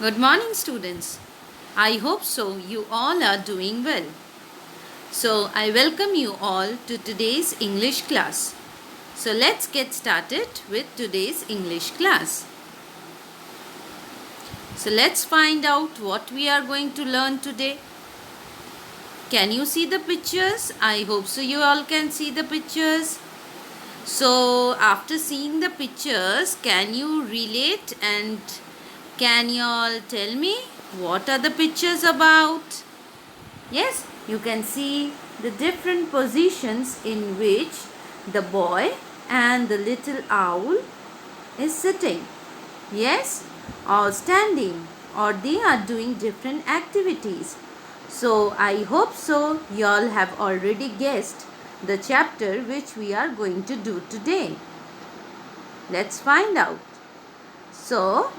Good morning, students. I hope so. You all are doing well. So, I welcome you all to today's English class. So, let's get started with today's English class. So, let's find out what we are going to learn today. Can you see the pictures? I hope so. You all can see the pictures. So, after seeing the pictures, can you relate and can you all tell me what are the pictures about? Yes, you can see the different positions in which the boy and the little owl is sitting. Yes, or standing, or they are doing different activities. So I hope so you all have already guessed the chapter which we are going to do today. Let's find out. So,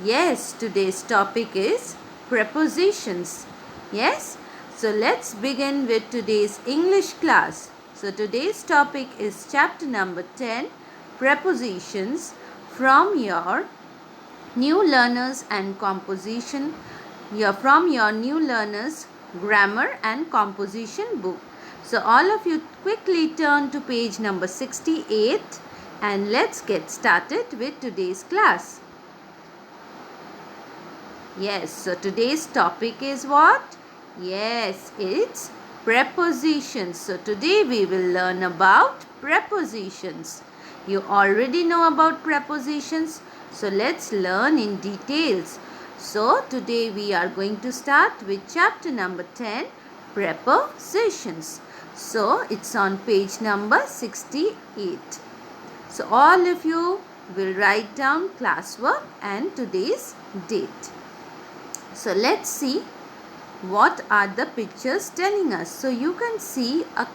yes, today's topic is prepositions. Yes, so let's begin with today's English class. So today's topic is chapter number 10, prepositions, from your new learners and composition, from your new learners grammar and composition book. So all of you quickly turn to page number 68 and let's get started with today's class. Yes, so today's topic is what? Yes, it's prepositions. So today we will learn about prepositions. You already know about prepositions, so let's learn in details. So today we are going to start with chapter number 10, prepositions. So it's on page number 68. So all of you will write down classwork and today's date. So let's see what are the pictures telling us. So you can see a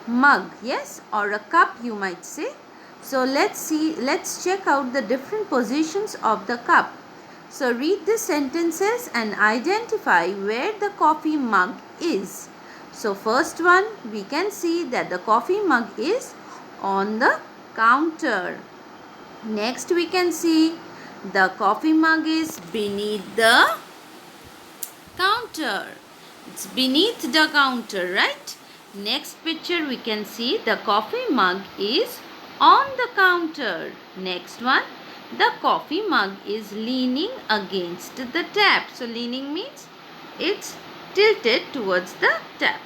mug, yes, or a cup you might say. So let's check out the different positions of the cup. So read the sentences and identify where the coffee mug is. So first one, we can see that the coffee mug is on the counter. Next we can see the coffee mug is beneath the counter. It's beneath the counter, right? Next picture we can see the coffee mug is on the counter. Next one, the coffee mug is leaning against the tap. So leaning means it's tilted towards the tap.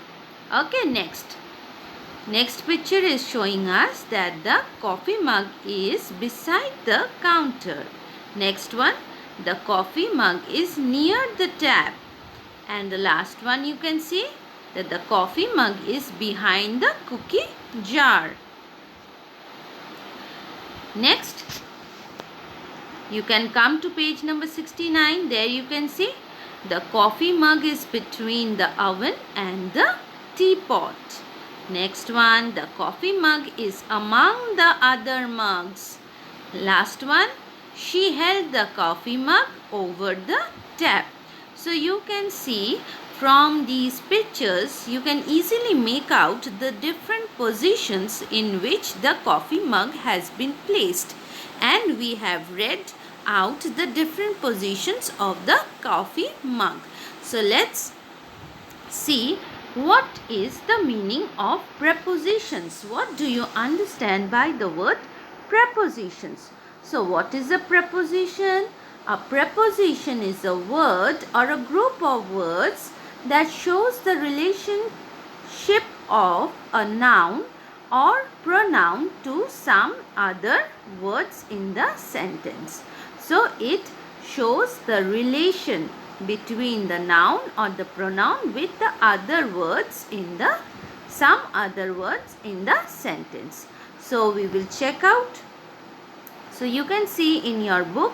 Okay, next. Next picture is showing us that the coffee mug is beside the counter. Next one, the coffee mug is near the tap. And the last one you can see that the coffee mug is behind the cookie jar. Next, you can come to page number 69. There you can see the coffee mug is between the oven and the teapot. Next one, the coffee mug is among the other mugs. Last one, she held the coffee mug over the tap. So you can see from these pictures, you can easily make out the different positions in which the coffee mug has been placed. And we have read out the different positions of the coffee mug. So let's see what is the meaning of prepositions. What do you understand by the word prepositions? So what is a preposition? A preposition is a word or a group of words that shows the relationship of a noun or pronoun to some other words in the sentence. So it shows the relation between the noun or the pronoun with the other words in the some other words in the sentence. So we will check out. So you can see in your book,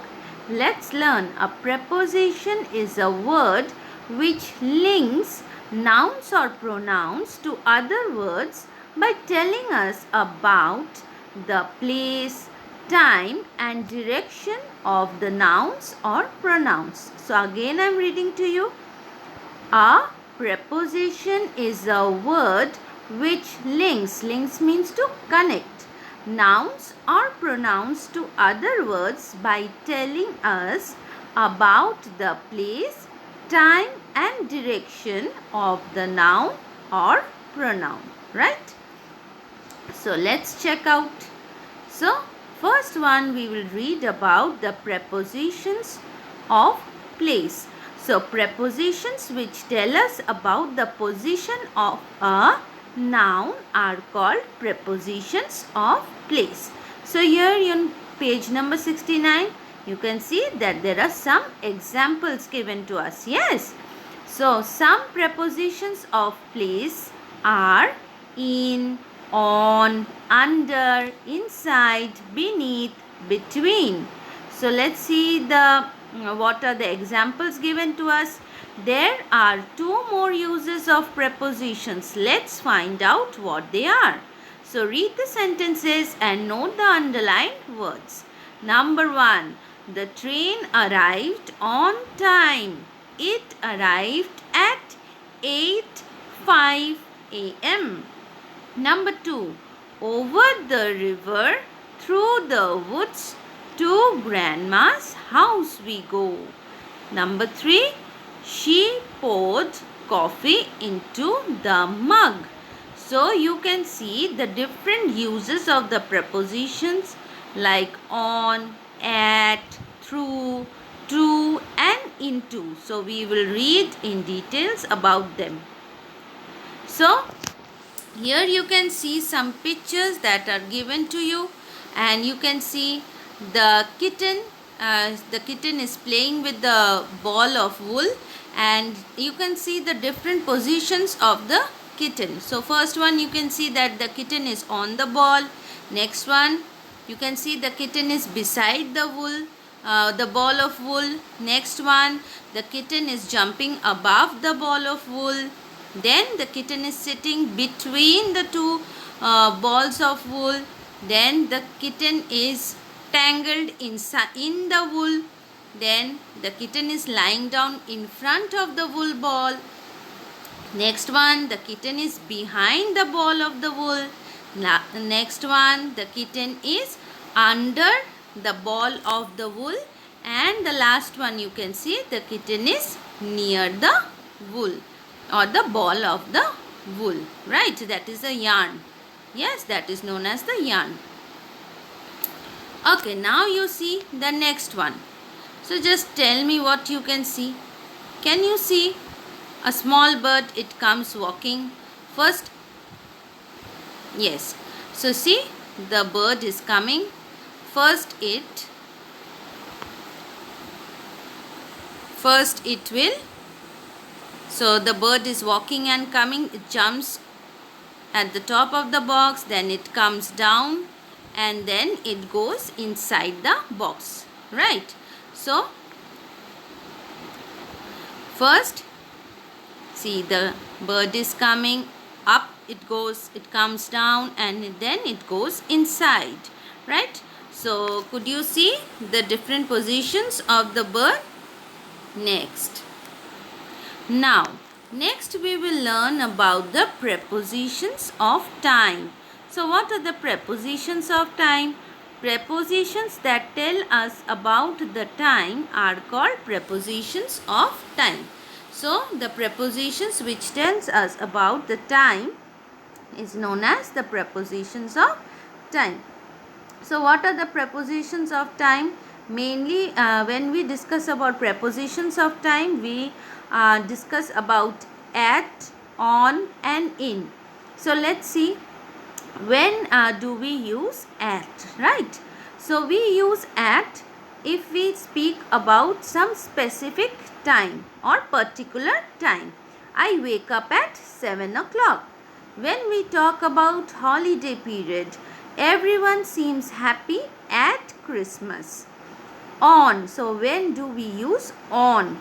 let's learn. A preposition is a word which links nouns or pronouns to other words by telling us about the place, time and direction of the nouns or pronouns. So again I am reading to you. A preposition is a word which links means to connect, nouns or pronouns to other words by telling us about the place, time and direction of the noun or pronoun, right? So let's check out. So first one we will read about the prepositions of place. So prepositions which tell us about the position of a noun are called prepositions of place. So here on page number 69 you can see that there are some examples given to us. Yes. So some prepositions of place are in, on, under, inside, beneath, between. So let's see what are the examples given to us. There are two more uses of prepositions. Let's find out what they are. So read the sentences and note the underlined words. Number 1. The train arrived on time. It arrived at 8:05 a.m. Number 2. Over the river, through the woods, to Grandma's house we go. Number 3. She poured coffee into the mug. So you can see the different uses of the prepositions like on, at, through, to and into. So we will read in details about them. So here you can see some pictures that are given to you, and you can see the kitten. The kitten is playing with the ball of wool, and you can see the different positions of the kitten. So first one you can see that the kitten is on the ball. Next one you can see the kitten is beside the wool, the ball of wool. Next one, the kitten is jumping above the ball of wool. Then the kitten is sitting between the two balls of wool. Then the kitten is tangled in the wool. Then the kitten is lying down in front of the wool ball. Next one, the kitten is behind the ball of the wool. Next one, the kitten is under the ball of the wool. And the last one you can see the kitten is near the wool or the ball of the wool, right? That is a yarn. Yes, that is known as the yarn. Okay, now you see the next one. So just tell me what you can see. Can you see a small bird? It comes walking. First, yes. So see, the bird is coming. First it will, so the bird is walking and coming. It jumps at the top of the box, then it comes down, and then it goes inside the box, right? So first see, the bird is coming up, it comes down, and then it goes inside, right? So could you see the different positions of the bird? Next we will learn about the prepositions of time. So what are the prepositions of time? Prepositions that tell us about the time are called prepositions of time. So the prepositions which tells us about the time is known as the prepositions of time. So what are the prepositions of time? Mainly when we discuss about prepositions of time, we discuss about at, on and in. So let's see, when do we use at, right? So we use at if we speak about some specific time or particular time. I wake up at 7 o'clock. When we talk about holiday period, everyone seems happy at Christmas. On, so when do we use on?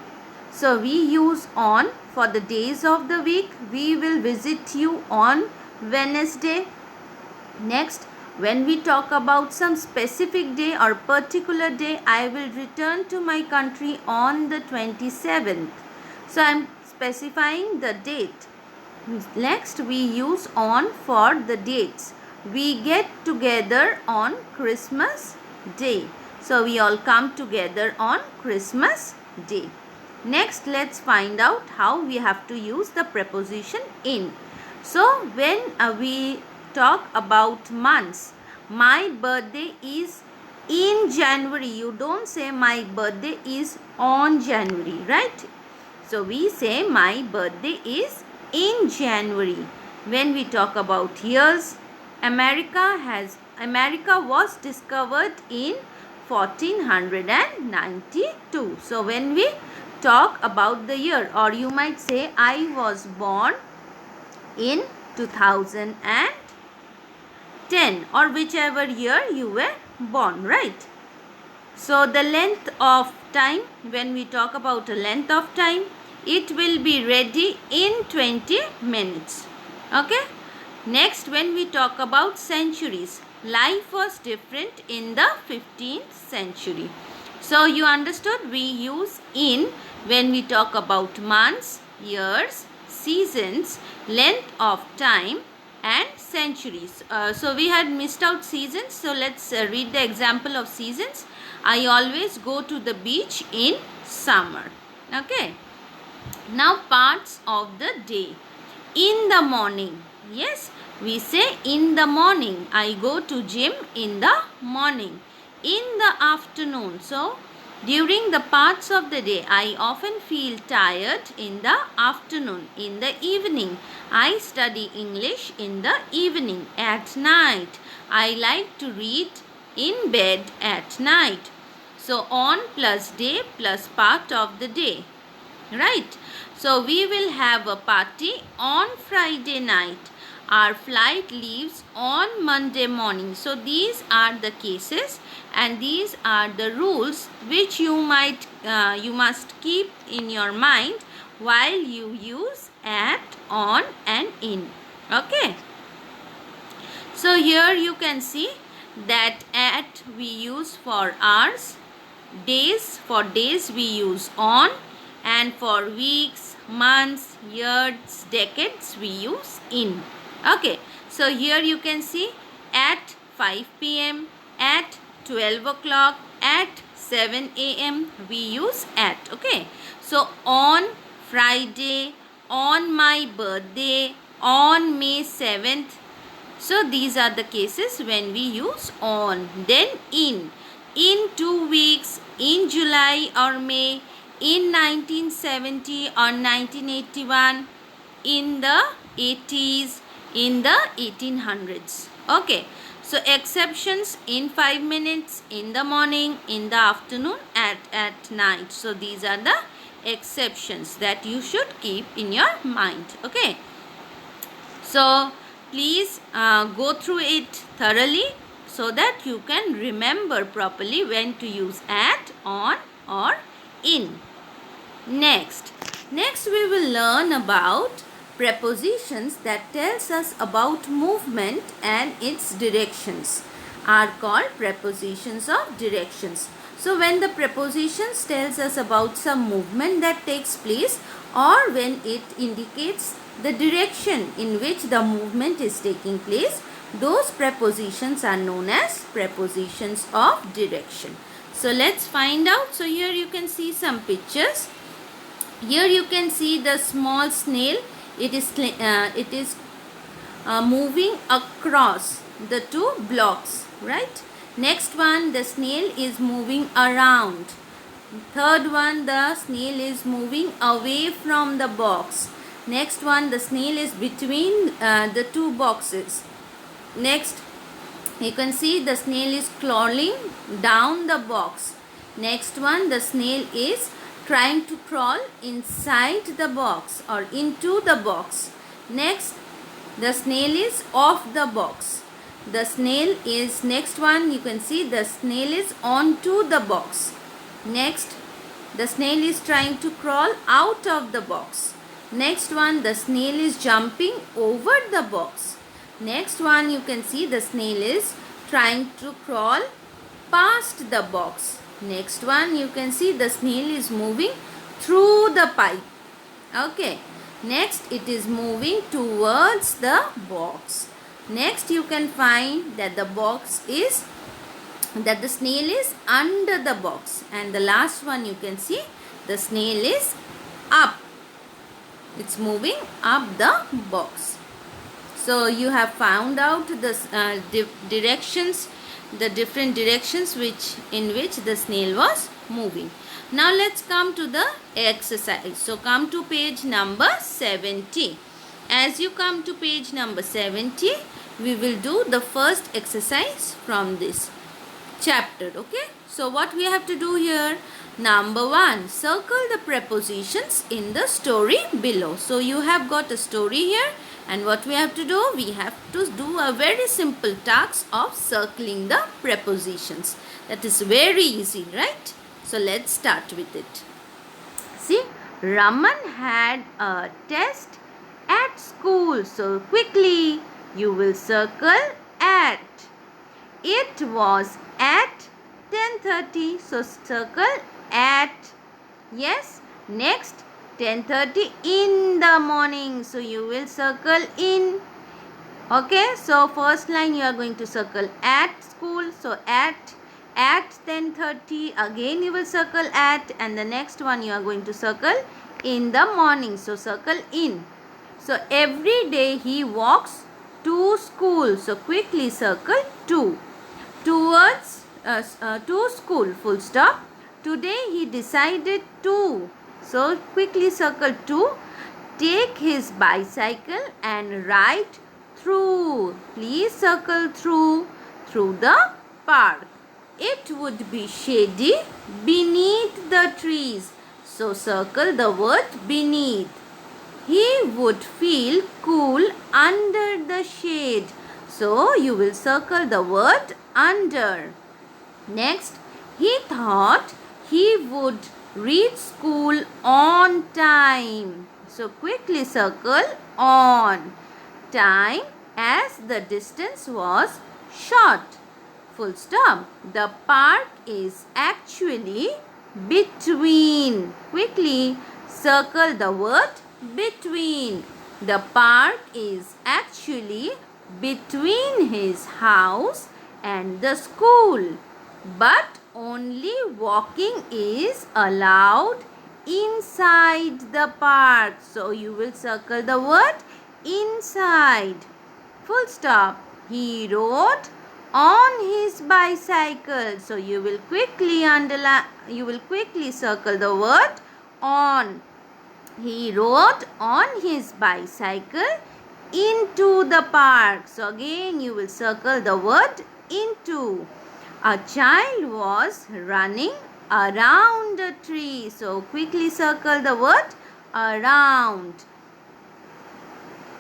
So we use on for the days of the week. We will visit you on Wednesday. Next, when we talk about some specific day or particular day, I will return to my country on the 27th. So I am specifying the date. Next, we use on for the dates. We get together on Christmas Day. So we all come together on Christmas Day. Next, let's find out how we have to use the preposition in. So when we talk about months, my birthday is in January. You don't say my birthday is on January, right? So we say my birthday is in January. When we talk about years, America was discovered in 1492. So when we talk about the year, or you might say I was born in 2010, or whichever year you were born, right? So the length of time, when we talk about a length of time, it will be ready in 20 minutes. Okay. Next, when we talk about centuries, life was different in the 15th century. So you understood, we use in when we talk about months, years, seasons, length of time and centuries. So we had missed out seasons. So let's read the example of seasons. I always go to the beach in summer. Okay. Now parts of the day. In the morning. Yes, we say in the morning. I go to gym in the morning. In the afternoon. So during the parts of the day, I often feel tired in the afternoon. In the evening, I study English in the evening. At night, I like to read in bed at night. So on plus day plus part of the day. Right. So we will have a party on Friday night. Our flight leaves on Monday morning. So these are the cases and these are the rules which you must keep in your mind while you use at, on and in. Okay. So here you can see that at we use for hours, for days we use on, and for weeks, months, years, decades we use in. Okay, so here you can see at 5 p.m, at 12 o'clock, at 7 a.m. we use at. Okay, so on Friday, on my birthday, on May 7th. So these are the cases when we use on. Then in 2 weeks, in July or May, in 1970 or 1981, in the 80s, in the 1800s. Okay. So exceptions in 5 minutes, in the morning, in the afternoon, at night. So these are the exceptions that you should keep in your mind. Okay. So please go through it thoroughly so that you can remember properly when to use at, on or in. Next we will learn about prepositions that tells us about movement and its directions are called prepositions of directions. So when the prepositions tells us about some movement that takes place or when it indicates the direction in which the movement is taking place, those prepositions are known as prepositions of direction. So let's find out. So here you can see some pictures. Here you can see the small snail. It is moving across the two blocks, right? Next one, the snail is moving around. Third one, the snail is moving away from the box. Next one, the snail is between the two boxes. Next, you can see the snail is crawling down the box. Next one, the snail is trying to crawl inside the box or into the box. Next, the snail is off the box. The snail is, next one, you can see the snail is onto the box. Next, the snail is trying to crawl out of the box. Next one, the snail is jumping over the box. Next one, you can see the snail is trying to crawl past the box. Next one, you can see the snail is moving through the pipe. Okay. Next, it is moving towards the box. Next, you can find that the box is that the snail is under the box, and the last one you can see the snail is up. It's moving up the box. So you have found out the directions, the different directions in which the snail was moving. Now let's come to the exercise. So come to page number 70. As you come to page number 70, we will do the first exercise from this chapter. Okay, so what we have to do here, number 1, circle the prepositions in the story below. So you have got a story here, and what we have to do, we have to do a very simple task of circling the prepositions. That is very easy, right? So let's start with it. See, Raman had a test at school. So quickly you will circle at. It was at 10:30. So circle at. Yes. Next, 10:30 in the morning. So you will circle in. Okay. So first line you are going to circle at school. So at 10:30. Again you will circle at. And the next one you are going to circle in the morning. So circle in. So every day he walks to school. So quickly circle to. Towards to school, full stop. Today he decided to. So quickly circle to. Take his bicycle and ride through. Please circle through the park. It would be shady beneath the trees. So circle the word beneath. He would feel cool under the shade. So you will circle the word under. Next, he thought he would reach school on time. So quickly circle on. Time as the distance was short. Full stop. The park is actually between. Quickly circle the word between. The park is actually between his house and the school, but only walking is allowed inside the park. So you will circle the word inside. Full stop. He rode on his bicycle. So you will quickly circle the word on. He rode on his bicycle into the park. So again you will circle the word into. A child was running around a tree. So quickly circle the word around.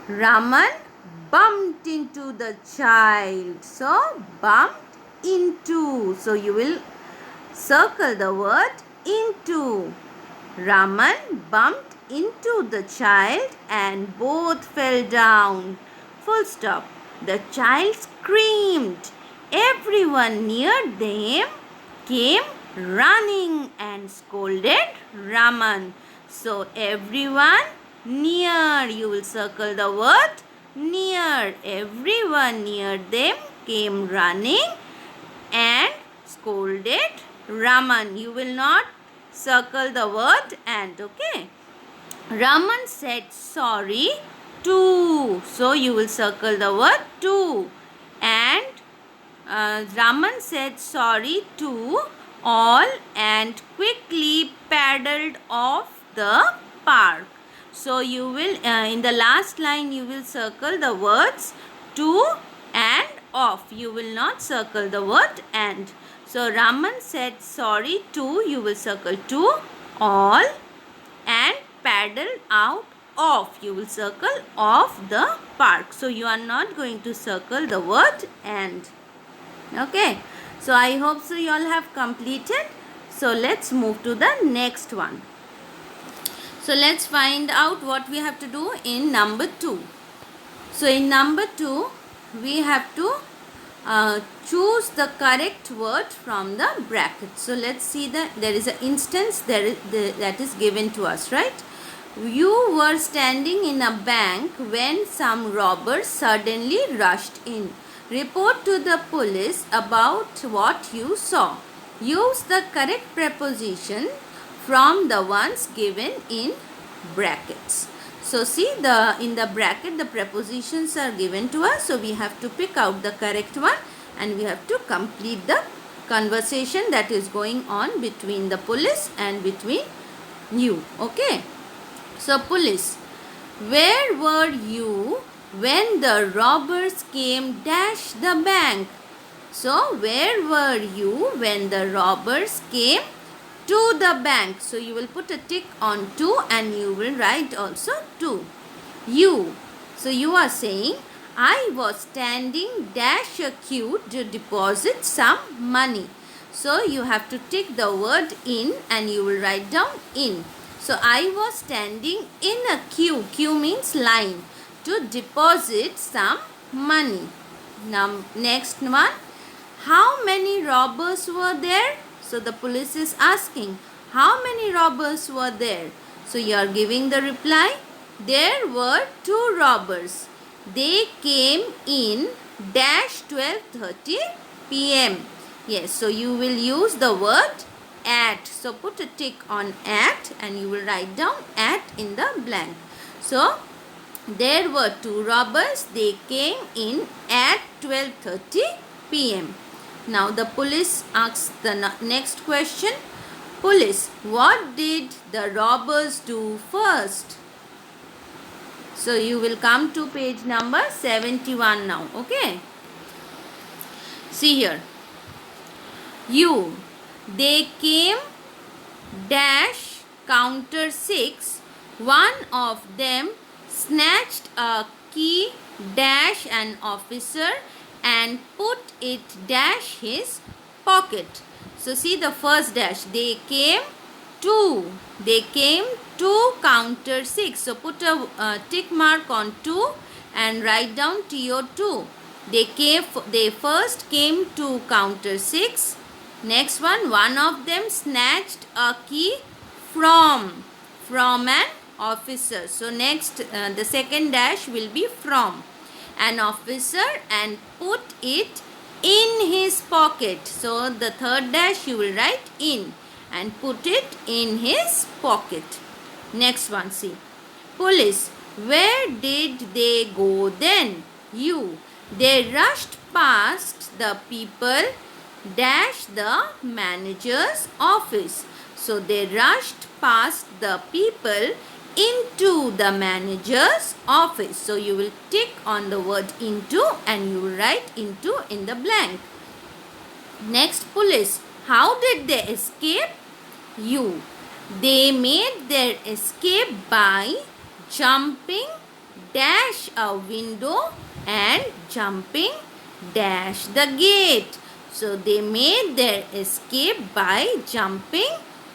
Raman bumped into the child. So bumped into. So you will circle the word into. Raman bumped into the child and both fell down. Full stop. The child screamed. Everyone near them came running and scolded Raman. So everyone near, you will circle the word near. Everyone near them came running and scolded Raman. You will not circle the word and. Okay. Raman said sorry to. So you will circle the word to. And Raman said sorry to all and quickly paddled off the park. So you will in the last line you will circle the words to and off. You will not circle the word and. So Raman said sorry to, you will circle to, all, and paddle out of. You will circle off the park. So you are not going to circle the word and. Okay. So I hope so you all have completed. So let's move to the next one. So let's find out what we have to do in number 2. So in number 2, we have to choose the correct word from the bracket. So let's see that there is an instance that is given to us, right? You were standing in a bank when some robbers suddenly rushed in. Report to the police about what you saw. Use the correct preposition from the ones given in brackets. So see, in the bracket the prepositions are given to us. So we have to pick out the correct one and we have to complete the conversation that is going on between the police and between you. Okay. So police, where were you when the robbers came dash the bank? So where were you when the robbers came to the bank? So you will put a tick on to and you will write also to. You. So you are saying, I was standing dash a queue to deposit some money. So you have to tick the word in and you will write down in. So I was standing in a queue. Queue means line. To deposit some money. Now next one. How many robbers were there? So the police is asking, how many robbers were there? So you are giving the reply. There were 2 robbers. They came in dash 12:30 p.m. Yes, so you will use the word at. So put a tick on at and you will write down at in the blank. So there were 2 robbers. They came in at 12:30 p.m. Now the police asks the next question. Police, what did the robbers do first? So you will come to page number 71 now. Okay. See here. You. They came dash counter 6. One of them snatched a key dash an officer and put it dash his pocket. So see the first dash. They came to. They came to counter 6. So put a tick mark on 2 and write down TO2. They first came to counter 6. Next one of them snatched a key from an officer. So next the second dash will be from an officer and put it in his pocket. So the third dash you will write in and put it in his pocket. Next one, see. Police, where did they go then? You. They rushed past the people dash the manager's office. So they rushed past the people into the manager's office. So you will tick on the word into and you will write into in the blank. Next, police. How did they escape? You. They made their escape by jumping dash a window and jumping dash the gate. So they made their escape by jumping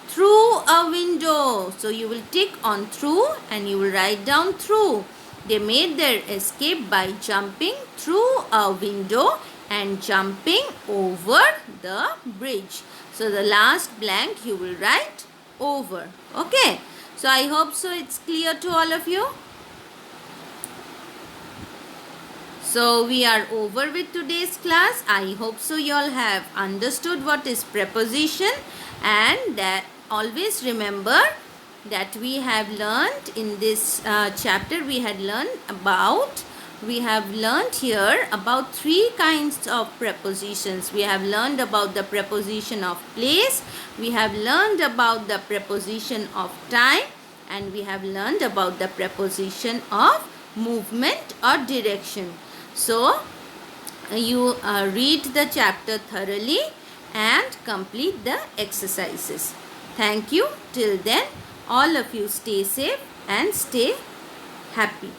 through a window. So you will tick on through and you will write down through. They made their escape by jumping through a window and jumping over the bridge. So the last blank you will write over. Okay. So I hope so it's clear to all of you. So we are over with today's class. I hope so you all have understood what is preposition, and that always remember that we have learned in this chapter we have learned here about 3 kinds of prepositions. We have learned about the preposition of place, we have learned about the preposition of time, and we have learned about the preposition of movement or direction. So you read the chapter thoroughly and complete the exercises. Thank you. Till then, all of you stay safe and stay happy.